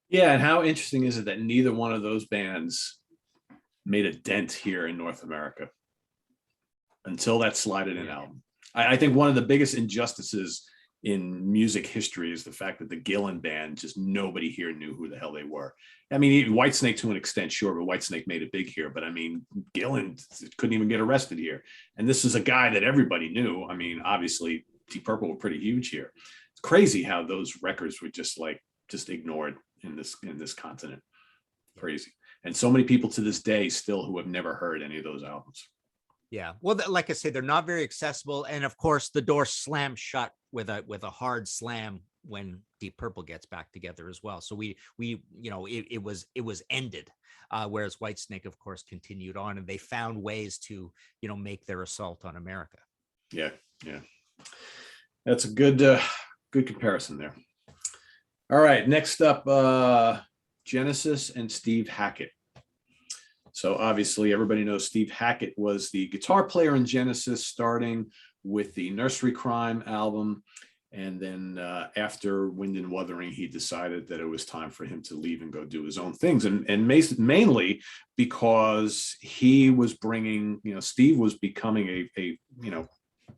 Yeah, and how interesting is it that neither one of those bands made a dent here in North America until that Slide It In album? I think one of the biggest injustices in music history is the fact that the Gillen band, just nobody here knew who the hell they were. I mean, Whitesnake to an extent, sure, but Whitesnake made it big here. But I mean, Gillen couldn't even get arrested here. And this is a guy that everybody knew. I mean, obviously, Deep Purple were pretty huge here. It's crazy how those records were just ignored in this continent. Crazy. And so many people to this day still who have never heard any of those albums. Yeah, well, like I say, they're not very accessible, and of course, the door slams shut with a hard slam when Deep Purple gets back together as well. So we it was ended, whereas Whitesnake, of course, continued on, and they found ways to make their assault on America. Yeah, that's a good comparison there. All right, next up, Genesis and Steve Hackett. So obviously everybody knows Steve Hackett was the guitar player in Genesis, starting with the Nursery Crime album. And then after Wind and Wuthering, he decided that it was time for him to leave and go do his own things. And mainly because he was bringing, Steve was becoming a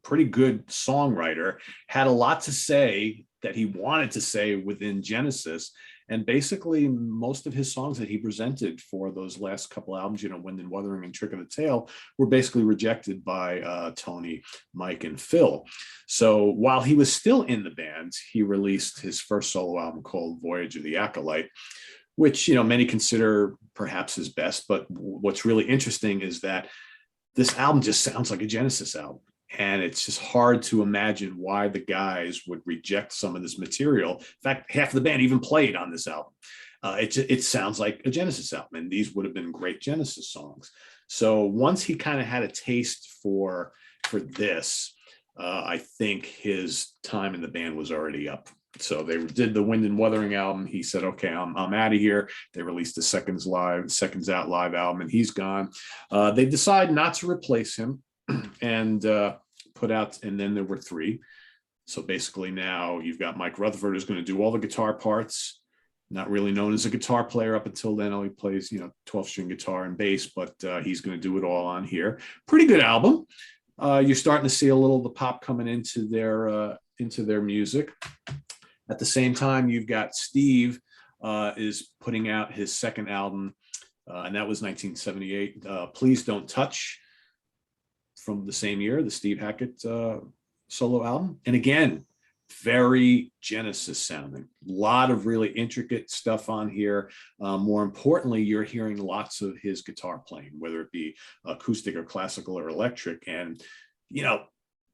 pretty good songwriter, had a lot to say that he wanted to say within Genesis. And basically, most of his songs that he presented for those last couple albums, Wind and Wuthering and Trick of the Tail, were basically rejected by Tony, Mike, and Phil. So while he was still in the band, he released his first solo album called Voyage of the Acolyte, which, many consider perhaps his best. But what's really interesting is that this album just sounds like a Genesis album. And it's just hard to imagine why the guys would reject some of this material. In fact, half of the band even played on this album. It sounds like a Genesis album, and these would have been great Genesis songs. So once he kind of had a taste for this, I think his time in the band was already up. So they did the Wind and Wuthering album. He said, "Okay, I'm out of here." They released the Seconds Out live album, and he's gone. They decide not to replace him. And put out, and then there were three. So basically now you've got Mike Rutherford, who's going to do all the guitar parts, not really known as a guitar player up until then. Only plays 12-string guitar and bass, but he's going to do it all on here. Pretty good album. You're starting to see a little of the pop coming into their music. At the same time, you've got Steve is putting out his second album, and that was 1978, Please Don't Touch, from the same year, the Steve Hackett solo album. And again, very Genesis sounding. A lot of really intricate stuff on here. More importantly, you're hearing lots of his guitar playing, whether it be acoustic or classical or electric. And,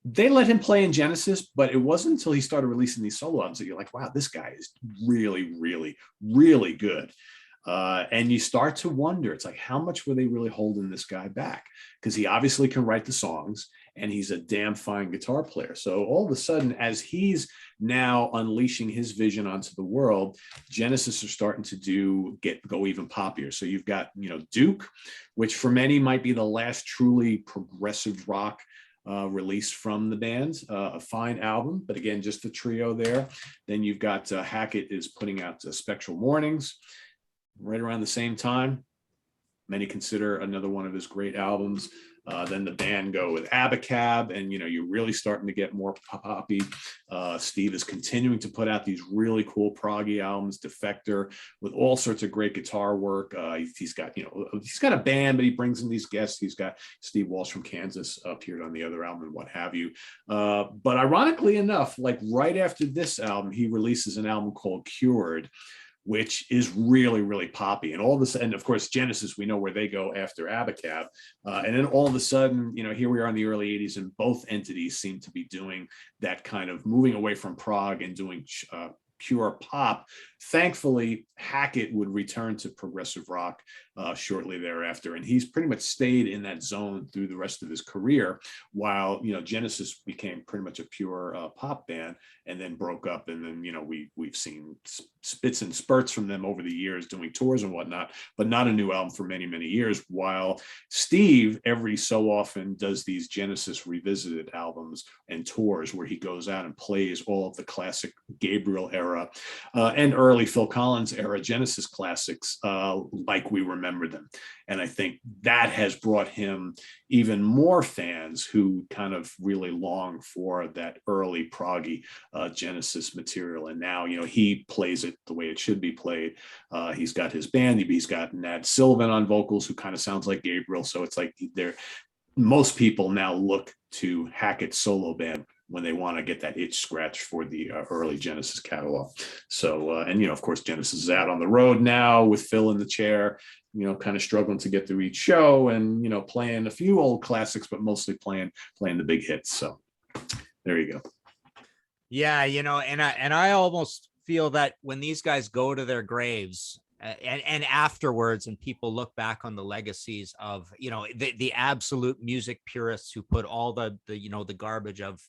they let him play in Genesis, but it wasn't until he started releasing these solo albums that you're like, wow, this guy is really, really, really good. And you start to wonder, it's like, how much were they really holding this guy back? Because he obviously can write the songs, and he's a damn fine guitar player. So all of a sudden, as he's now unleashing his vision onto the world, Genesis are starting to go even poppier. So you've got, Duke, which for many might be the last truly progressive rock release from the band, a fine album, but again, just the trio there. Then you've got Hackett is putting out Spectral Mornings right around the same time. Many consider another one of his great albums. Then the band go with Abacab, and you're really starting to get more poppy. Steve is continuing to put out these really cool proggy albums, Defector, with all sorts of great guitar work. He's got a band, but he brings in these guests. He's got Steve Walsh from Kansas appeared on the other album and what have you. But ironically enough, like right after this album, he releases an album called Cured, which is really, really poppy. And all of a sudden, of course, Genesis, we know where they go after Abacab. And then all of a sudden, here we are in the early 80s, and both entities seem to be doing that kind of moving away from prog and doing pure pop. Thankfully, Hackett would return to progressive rock shortly thereafter. And he's pretty much stayed in that zone through the rest of his career, while, Genesis became pretty much a pure pop band and then broke up. And then, we've seen spits and spurts from them over the years doing tours and whatnot, but not a new album for many, many years. While Steve, every so often, does these Genesis revisited albums and tours where he goes out and plays all of the classic Gabriel era and early Phil Collins era Genesis classics like we remember them. And I think that has brought him even more fans who kind of really long for that early proggy Genesis material. And now, he plays it the way it should be played. He's got his band. He's got Nat Sylvan on vocals, who kind of sounds like Gabriel. So it's like most people now look to Hackett's solo band when they want to get that itch scratched for the early Genesis catalog. So, and of course, Genesis is out on the road now with Phil in the chair, kind of struggling to get through each show and, playing a few old classics, but mostly playing the big hits. So there you go. Yeah. And I almost feel that when these guys go to their graves, and afterwards, and people look back on the legacies of, the absolute music purists who put all the garbage of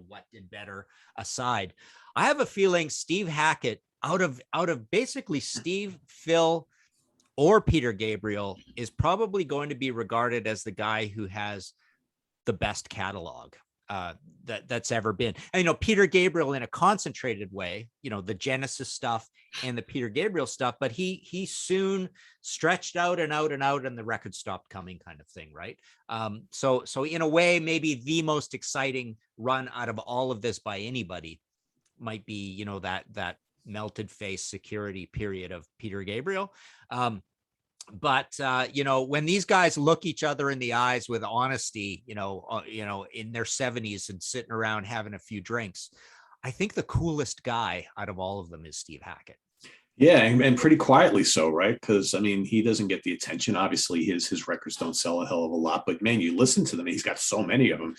what did better aside. I have a feeling Steve Hackett, out of basically Steve, Phil, or Peter Gabriel, is probably going to be regarded as the guy who has the best catalog that's ever been. And Peter Gabriel in a concentrated way, the Genesis stuff and the Peter Gabriel stuff, but he soon stretched out and out and out, and the record stopped coming, kind of thing, right? So in a way, maybe the most exciting run out of all of this by anybody might be that melted face security period of Peter Gabriel. But when these guys look each other in the eyes with honesty, in their 70s and sitting around having a few drinks, I think the coolest guy out of all of them is Steve Hackett. Yeah, and pretty quietly so, right? Because he doesn't get the attention. Obviously, his records don't sell a hell of a lot, but man, you listen to them. He's got so many of them.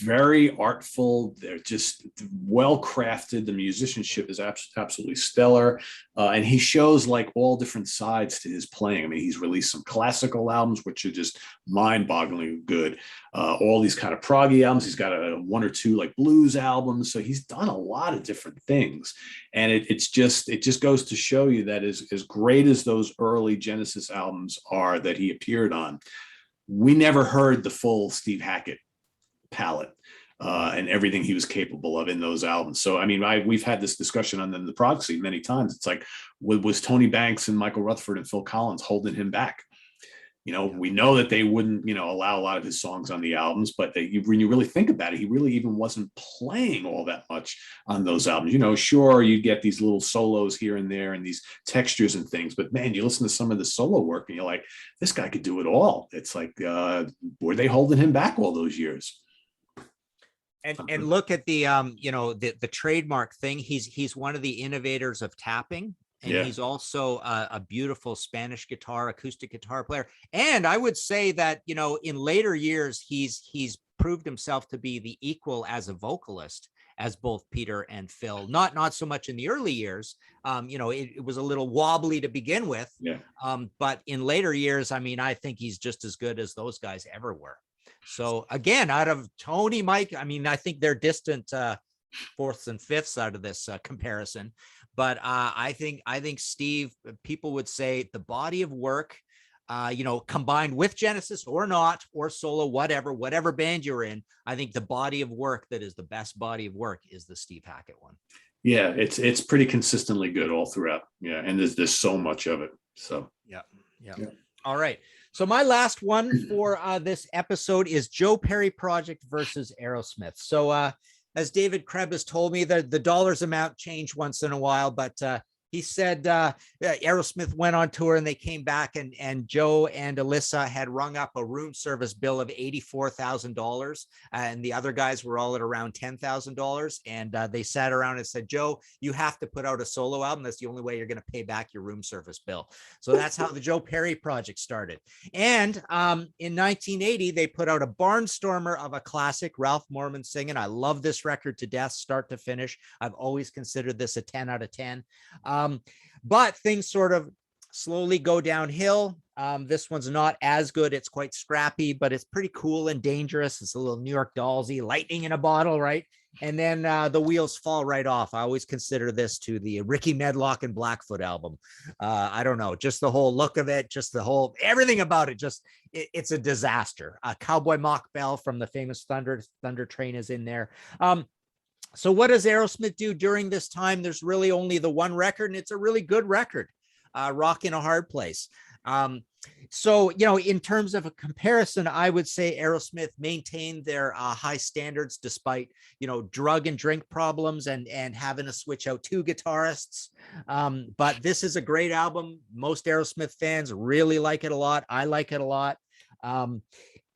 Very artful. They're just well crafted. The musicianship is absolutely stellar, and he shows like all different sides to his playing. He's released some classical albums, which are just mind-bogglingly good. All these kind of proggy albums. He's got one or two like blues albums. So he's done a lot of different things, and it just goes to show you that as great as those early Genesis albums are that he appeared on, we never heard the full Steve Hackett palette and everything he was capable of in those albums. So we've had this discussion on the prog scene many times. It's like, was Tony Banks and Michael Rutherford and Phil Collins holding him back? We know that they wouldn't, allow a lot of his songs on the albums, but when you really think about it, he really even wasn't playing all that much on those albums. Sure, you get these little solos here and there and these textures and things, but man, you listen to some of the solo work and you're like, this guy could do it all. It's like, were they holding him back all those years? And look at the the trademark thing. He's one of the innovators of tapping. And he's also a beautiful Spanish acoustic guitar player. And I would say that, in later years, he's proved himself to be the equal as a vocalist as both Peter and Phil. Not so much in the early years. It was a little wobbly to begin with. Yeah. But in later years, I think he's just as good as those guys ever were. So again, out of Tony, Mike, I think they're distant fourths and fifths out of this comparison. But I think Steve, people would say the body of work, combined with Genesis or not, or solo, whatever band you're in, I think the body of work that is the best body of work is the Steve Hackett one. Yeah, it's pretty consistently good all throughout. Yeah, and there's so much of it. So yeah. All right. So my last one for this episode is Joe Perry Project versus Aerosmith. So as David Krebs has told me, the dollars amount change once in a while, but he said Aerosmith went on tour and they came back, and Joe and Alyssa had rung up a room service bill of $84,000, and the other guys were all at around $10,000. And they sat around and said, Joe, you have to put out a solo album. That's the only way you're going to pay back your room service bill. So that's how the Joe Perry Project started. And in 1980, they put out a barnstormer of a classic, Ralph Mormon singing. I love this record to death, start to finish. I've always considered this a 10 out of 10. But things sort of slowly go downhill. This one's not as good. It's quite scrappy, but it's pretty cool and dangerous. It's a little New York Dollsy, lightning in a bottle, right? And then the wheels fall right off. I always consider this to the Ricky Medlock and Blackfoot album. I don't know, just the whole look of it, just the whole everything about it. Just it's a disaster. Cowboy Mock Bell from the famous Thunder Train is in there. So what does Aerosmith do during this time? There's really only the one record, and it's a really good record, Rock in a Hard Place. So, in terms of a comparison, I would say Aerosmith maintained their high standards despite, drug and drink problems and having to switch out two guitarists. But this is a great album. Most Aerosmith fans really like it a lot. I like it a lot.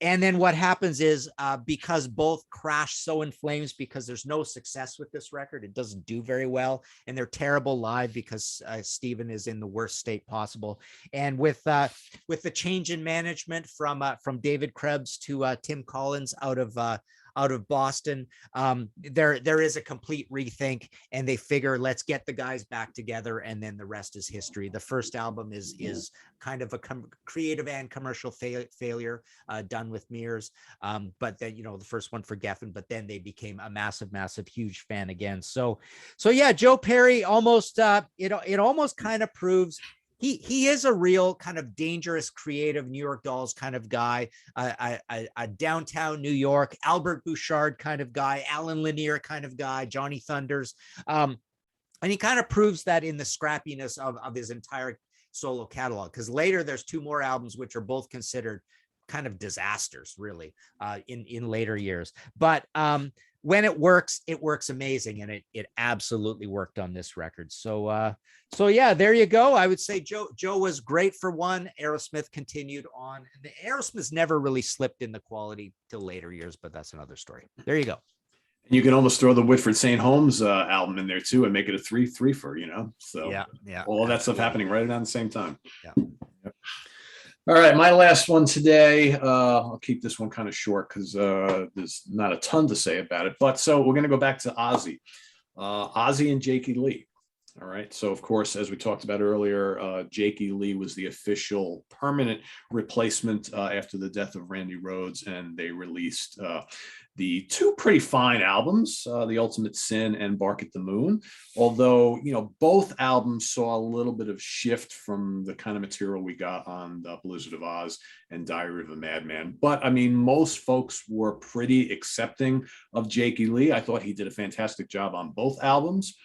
And then what happens is because both crash so in flames because there's no success with this record, it doesn't do very well, and they're terrible live because Steven is in the worst state possible. And with the change in management from David Krebs to Tim Collins out of Boston, there is a complete rethink, and they figure let's get the guys back together, and then the rest is history. The first album is kind of a creative and commercial failure, done with Mears, but then the first one for Geffen, but then they became a massive huge fan again. So yeah, Joe Perry almost it almost kind of proves he is a real kind of dangerous, creative New York Dolls kind of guy, a downtown New York, Albert Bouchard kind of guy, Alan Lanier kind of guy, Johnny Thunders. And he kind of proves that in the scrappiness of his entire solo catalog, because later there's two more albums which are both considered kind of disasters, really, in later years. But when it works amazing, and it absolutely worked on this record. So yeah, there you go. I would say Joe was great for one. Aerosmith continued on. The Aerosmith's never really slipped in the quality till later years, but that's another story. There you go. You can almost throw the Whitford St. Holmes album in there too and make it a three-for, So yeah, all of that stuff happening right around the same time. Yeah. Yep. All right, my last one today. I'll keep this one kind of short because there's not a ton to say about it. But so we're going to go back to Ozzy. Ozzy and Jakey Lee. All right. So, of course, as we talked about earlier, Jakey Lee was the official permanent replacement after the death of Randy Rhoads, and they released the two pretty fine albums, The Ultimate Sin and Bark at the Moon. Although, both albums saw a little bit of shift from the kind of material we got on the Blizzard of Oz and Diary of a Madman. But I mean, most folks were pretty accepting of Jakey Lee. I thought he did a fantastic job on both albums.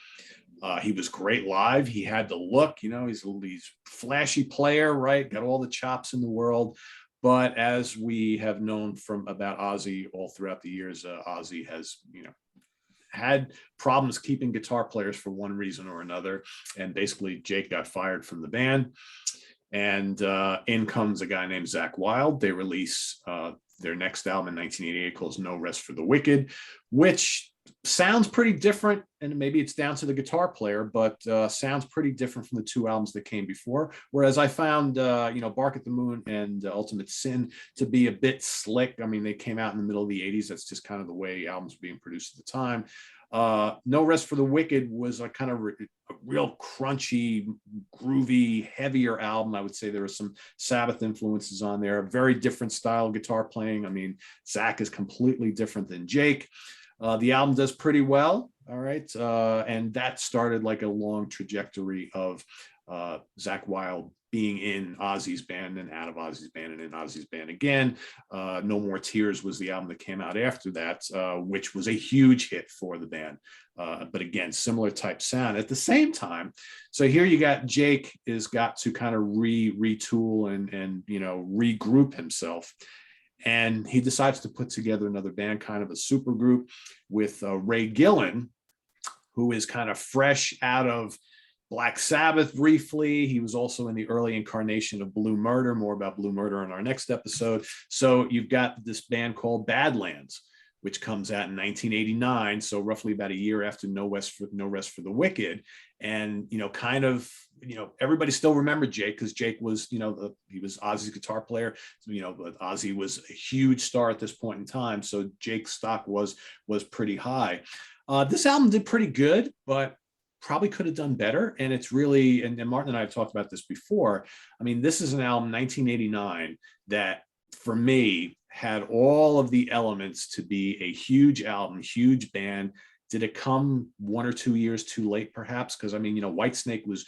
He was great live. He had the look, he's a flashy player, right? Got all the chops in the world. But as we have known about Ozzy all throughout the years, Ozzy has, had problems keeping guitar players for one reason or another. And basically Jake got fired from the band. And in comes a guy named Zakk Wylde. They release their next album in 1988 called No Rest for the Wicked, which sounds pretty different, and maybe it's down to the guitar player, but sounds pretty different from the two albums that came before. Whereas I found, Bark at the Moon and Ultimate Sin to be a bit slick. I mean, they came out in the middle of the 80s. That's just kind of the way albums were being produced at the time. No Rest for the Wicked was a kind of a real crunchy, groovy, heavier album. I would say there were some Sabbath influences on there. A very different style of guitar playing. I mean, Zakk is completely different than Jake. The album does pretty well, all right, and that started like a long trajectory of Zakk Wylde being in Ozzy's band and out of Ozzy's band and in Ozzy's band again. No More Tears was the album that came out after that, which was a huge hit for the band. But again, similar type sound. At the same time, so here you got Jake is got to kind of retool and regroup himself. And he decides to put together another band, kind of a super group with Ray Gillen, who is kind of fresh out of Black Sabbath briefly. He was also in the early incarnation of Blue Murder. More about Blue Murder in our next episode. So you've got this band called Badlands, which comes out in 1989. So roughly about a year after No Rest for the Wicked. And, everybody still remembered Jake because Jake was, he was Ozzy's guitar player, but Ozzy was a huge star at this point in time. So Jake's stock was pretty high. This album did pretty good, but probably could have done better. And it's really, and Martin and I have talked about this before. I mean, this is an album, 1989, that for me had all of the elements to be a huge album, huge band. Did it come 1 or 2 years too late, perhaps? Because I mean, you know, Whitesnake was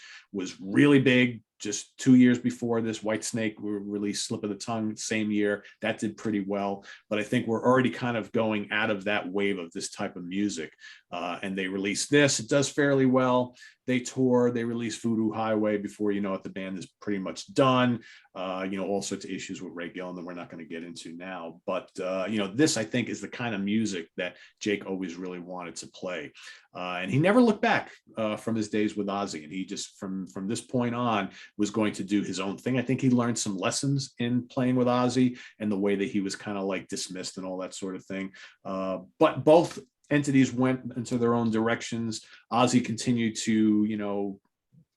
really big just 2 years before this. Whitesnake released Slip of the Tongue same year. That did pretty well. But I think we're already kind of going out of that wave of this type of music. And they released this. It does fairly well. They tour, they release Voodoo Highway. Before you know it, the band is pretty much done. You know, all sorts of issues with Ray Gillen that we're not going to get into now. But, you know, this, I think, is the kind of music that Jake always really wanted to play. And he never looked back from his days with Ozzy. And he just, from this point on, was going to do his own thing. I think he learned some lessons in playing with Ozzy and the way that he was kind of like dismissed and all that sort of thing. But both entities went into their own directions. Ozzy continued to, you know,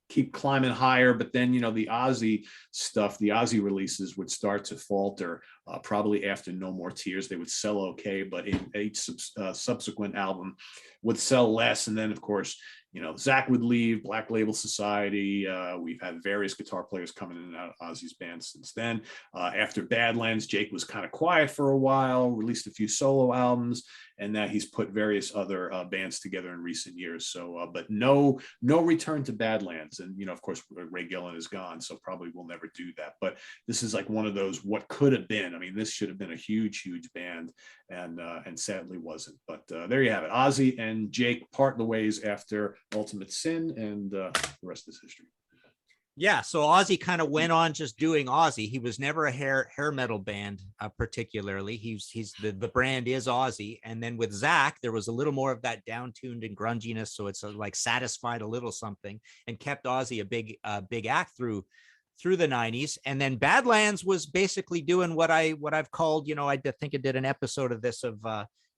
keep climbing higher, but then, you know, the Ozzy stuff, the Ozzy releases would start to falter probably after No More Tears. They would sell okay, but in each subsequent album would sell less. And then, of course, you know, Zach would leave, Black Label Society. We've had various guitar players coming in and out of Ozzy's band since then. After Badlands, Jake was kind of quiet for a while, released a few solo albums, and now he's put various other bands together in recent years. So, but no return to Badlands. And, you know, of course, Ray Gillen is gone, so probably we'll never do that. But this is like one of those what could have been. I mean, this should have been a huge band, and sadly wasn't. But there you have it. Ozzy and Jake part the ways after Ultimate Sin, and the rest is history. Yeah, so Ozzy kind of went on just doing Ozzy. He was never a hair metal band, particularly. He's the brand is Ozzy, and then with Zach, there was a little more of that down-tuned and grunginess, so it's like satisfied a little something, and kept Ozzy a big act through the 90s. And then Badlands was basically doing what I've called, you know, I think I did an episode of this of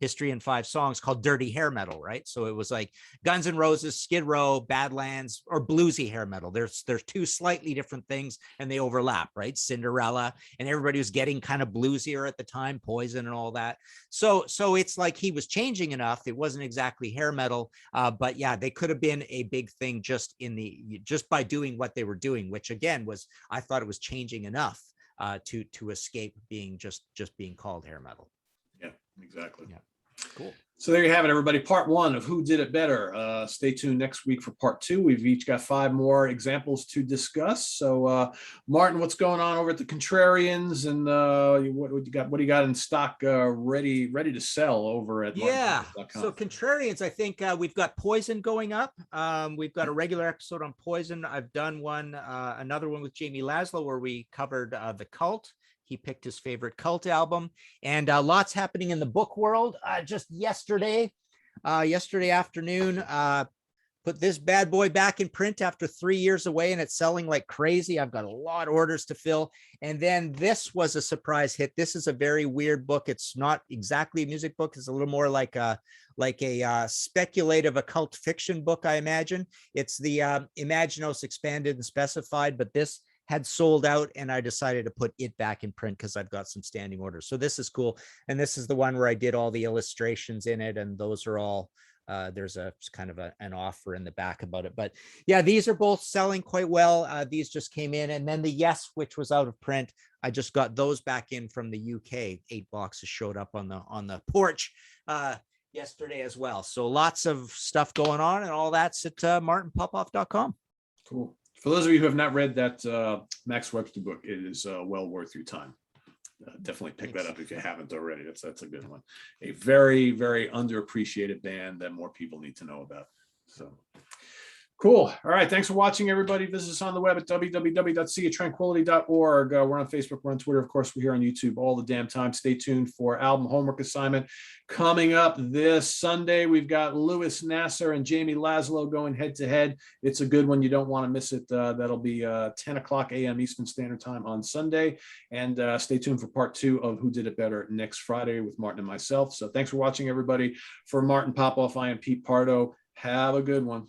History in 5 songs called dirty hair metal, right? So it was like Guns N' Roses, Skid Row, Badlands, or bluesy hair metal. There's two slightly different things and they overlap, right? Cinderella, and everybody was getting kind of bluesier at the time, Poison and all that. So it's like he was changing enough. It wasn't exactly hair metal, but yeah, they could have been a big thing just by doing what they were doing, which again I thought it was changing enough to escape being just being called hair metal. Yeah, exactly. Yeah. Cool. So there you have it, everybody. Part 1 of Who Did It Better. Stay tuned next week for part 2. We've each got 5 more examples to discuss. So, Martin, what's going on over at the Contrarians, and what do you got? What do you got in stock, ready to sell over at martinpopoff.com? So Contrarians, I think we've got Poison going up. We've got a regular episode on Poison. I've done another one with Jamie Laszlo where we covered the Cult. He picked his favorite Cult album, and lots happening in the book world. Just yesterday afternoon, put this bad boy back in print after 3 years away, and it's selling like crazy. I've got a lot of orders to fill. And then this was a surprise hit. This is a very weird book. It's not exactly a music book. It's a little more like a speculative occult fiction book, I imagine. It's the Imaginos Expanded and Specified, but this had sold out, and I decided to put it back in print because I've got some standing orders. So this is cool. And this is the one where I did all the illustrations in it, and those are all, there's a kind of an offer in the back about it. But yeah, these are both selling quite well. These just came in. And then the Yes, which was out of print, I just got those back in from the UK. 8 boxes showed up on the porch yesterday as well. So lots of stuff going on, and all that's at martinpopoff.com. Cool. For those of you who have not read that Max Webster book, it is well worth your time. Definitely pick that up if you haven't already. That's a good one. A very, very underappreciated band that more people need to know about. So cool. All right. Thanks for watching, everybody. Visit us on the web at www.seaoftranquility.org. We're on Facebook. We're on Twitter. Of course, we're here on YouTube all the damn time. Stay tuned for album homework assignment coming up this Sunday. We've got Louis Nasser and Jamie Laszlo going head to head. It's a good one. You don't want to miss it. That'll be 10 o'clock a.m. Eastern Standard Time on Sunday. And stay tuned for part 2 of Who Did It Better next Friday with Martin and myself. So thanks for watching, everybody. For Martin Popoff, I am Pete Pardo. Have a good one.